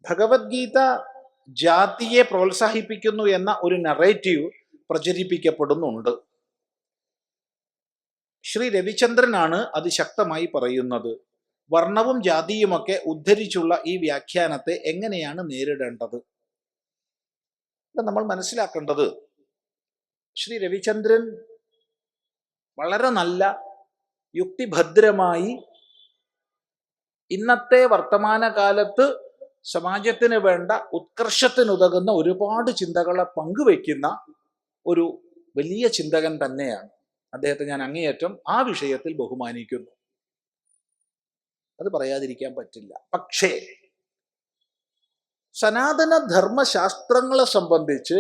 ഭഗവത്ഗീത ജാതിയെ പ്രോത്സാഹിപ്പിക്കുന്നു എന്ന ഒരു നറേറ്റീവ് പ്രചരിപ്പിക്കപ്പെടുന്നുണ്ട്. ശ്രീ രവിചന്ദ്രനാണ് അത് ശക്തമായി പറയുന്നത്. വർണ്ണവും ജാതിയുമൊക്കെ ഉദ്ധരിച്ചുള്ള ഈ വ്യാഖ്യാനത്തെ എങ്ങനെയാണ് നേരിടേണ്ടത്? നമ്മൾ മനസ്സിലാക്കേണ്ടത്, ശ്രീ രവിചന്ദ്രൻ വളരെ നല്ല യുക്തിഭദ്രമായി ഇന്നത്തെ വർത്തമാനകാലത്ത് സമാജത്തിന് വേണ്ട ഉത്കർഷത്തിനുതകുന്ന ഒരുപാട് ചിന്തകളെ പങ്കുവയ്ക്കുന്ന ഒരു വലിയ ചിന്തകൻ തന്നെയാണ്. അദ്ദേഹത്തെ ഞാൻ അങ്ങേയറ്റം ആ വിഷയത്തിൽ ബഹുമാനിക്കുന്നു. അത് പറയാതിരിക്കാൻ പറ്റില്ല. പക്ഷേ സനാതന ധർമ്മശാസ്ത്രങ്ങളെ സംബന്ധിച്ച്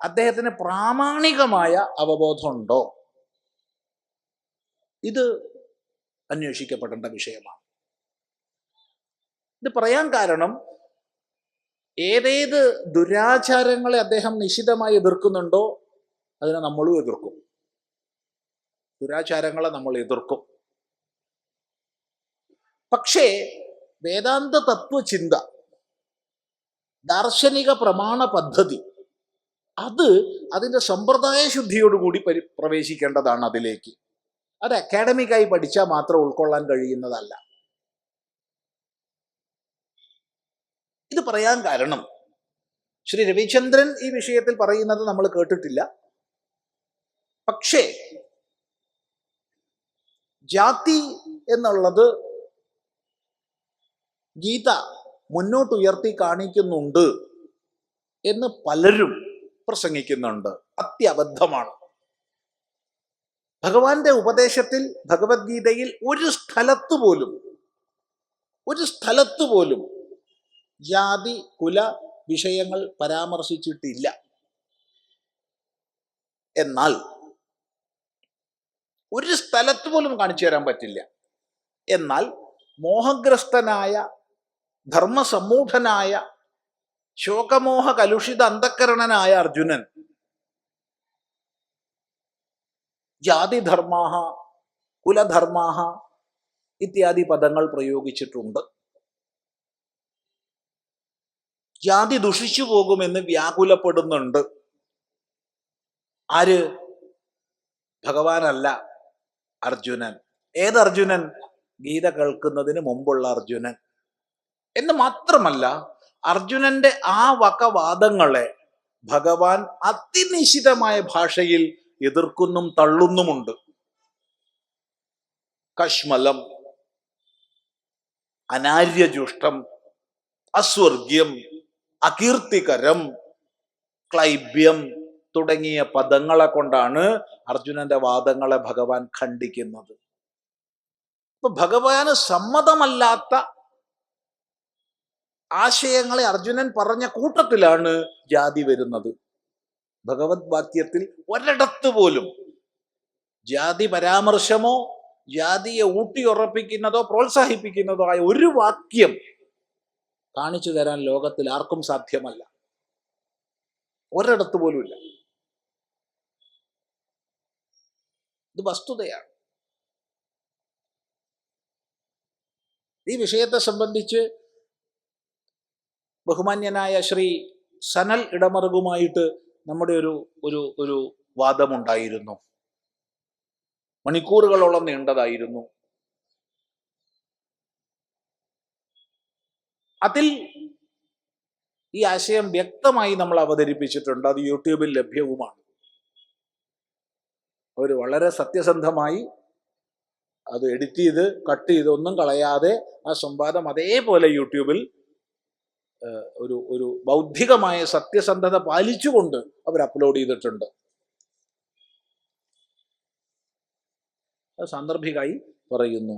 അദ്ദേഹത്തിന് പ്രാമാണികമായ അവബോധമുണ്ടോ? ഇത് അന്വേഷിക്കപ്പെടേണ്ട വിഷയമാണ്. ഇത് പറയാൻ കാരണം, ഏതേത് ദുരാചാരങ്ങളെ അദ്ദേഹം നിശിതമായി എതിർക്കുന്നുണ്ടോ അതിനെ നമ്മളും എതിർക്കും. ദുരാചാരങ്ങളെ നമ്മൾ എതിർക്കും. പക്ഷേ വേദാന്ത തത്വചിന്ത, ദാർശനിക പ്രമാണ പദ്ധതി, അത് അതിൻ്റെ സമ്പ്രദായ ശുദ്ധിയോടുകൂടി പ്രവേശിക്കേണ്ടതാണ് അതിലേക്ക്. അത് അക്കാഡമിക്കായി പഠിച്ചാൽ മാത്രം ഉൾക്കൊള്ളാൻ കഴിയുന്നതല്ല. ഇത് പറയാൻ കാരണം, ശ്രീ രവിചന്ദ്രൻ ഈ വിഷയത്തിൽ പറയുന്നത് നമ്മൾ കേട്ടിട്ടില്ല. പക്ഷേ ജാതി എന്നുള്ളത് ഗീത മുന്നോട്ടുയർത്തി കാണിക്കുന്നുണ്ട് എന്ന് പലരും പ്രസംഗിക്കുന്നുണ്ട്. അത്യബദ്ധമാണ്. ഭഗവാന്റെ ഉപദേശത്തിൽ, ഭഗവത്ഗീതയിൽ ഒരു സ്ഥലത്ത് പോലും ജാതി കുല വിഷയങ്ങൾ പരാമർശിച്ചിട്ടില്ല. എന്നാൽ ഒരു സ്ഥലത്ത് പോലും കാണിച്ചു തരാൻ പറ്റില്ല. എന്നാൽ മോഹഗ്രസ്തനായ, ധർമ്മസമ്മൂഢനായ, ശോകമോഹ കലുഷിത അന്ധക്കരണനായ അർജുനൻ ജാതിധർമാഹ കുലധർമാഹ ഇത്യാദി പദങ്ങൾ പ്രയോഗിച്ചിട്ടുണ്ട്. ജാതി ദുഷിച്ചു പോകുമെന്ന് വ്യാകുലപ്പെടുന്നുണ്ട്. ആര്? ഭഗവാനല്ല, അർജുനൻ. ഏതർജുനൻ? ഗീത കേൾക്കുന്നതിന് മുമ്പുള്ള അർജുനൻ. എന്ന് മാത്രമല്ല, അർജുനന്റെ ആ വകവാദങ്ങളെ ഭഗവാൻ അതിനിശിതമായ ഭാഷയിൽ എതിർക്കുന്നും തള്ളുന്നുമുണ്ട്. കശ്മലം, അനാര്യജുഷ്ടം, അസ്വർഗ്യം, അകീർത്തികരം, ക്ലൈബ്യം തുടങ്ങിയ പദങ്ങളെ കൊണ്ടാണ് അർജുനന്റെ വാദങ്ങളെ ഭഗവാൻ ഖണ്ഡിക്കുന്നത്. ഇപ്പൊ ഭഗവാന് സമ്മതമല്ലാത്ത ആശയങ്ങളെ അർജുനൻ പറഞ്ഞ കൂട്ടത്തിലാണ് ജാതി വരുന്നത്. ഭഗവത് വാക്യത്തിൽ ഒരിടത്ത് പോലും ജാതി പരാമർശമോ ജാതിയെ ഊട്ടിയുറപ്പിക്കുന്നതോ പ്രോത്സാഹിപ്പിക്കുന്നതോ ആയ ഒരു വാക്യം കാണിച്ചു തരാൻ ലോകത്തിൽ ആർക്കും സാധ്യമല്ല. ഒരിടത്ത് പോലും ഇല്ല. ഇത് വസ്തുതയാണ്. ഈ വിഷയത്തെ സംബന്ധിച്ച് ബഹുമാന്യനായ ശ്രീ സനൽ ഇടമറുകുമായിട്ട് നമ്മുടെ ഒരു വാദമുണ്ടായിരുന്നു. മണിക്കൂറുകളോളം നീണ്ടതായിരുന്നു. അതിൽ ഈ ആശയം വ്യക്തമായി നമ്മൾ അവതരിപ്പിച്ചിട്ടുണ്ട്. അത് യൂട്യൂബിൽ ലഭ്യവുമാണ്. അവർ വളരെ സത്യസന്ധമായി അത് എഡിറ്റ് ചെയ്ത് കട്ട് ചെയ്ത് ഒന്നും കളയാതെ ആ സംവാദം അതേപോലെ യൂട്യൂബിൽ ഒരു ബൗദ്ധികമായ സത്യസന്ധത പാലിച്ചുകൊണ്ട് അവർ അപ്ലോഡ് ചെയ്തിട്ടുണ്ട്. അത് സാന്ദർഭികമായി പറയുന്നു.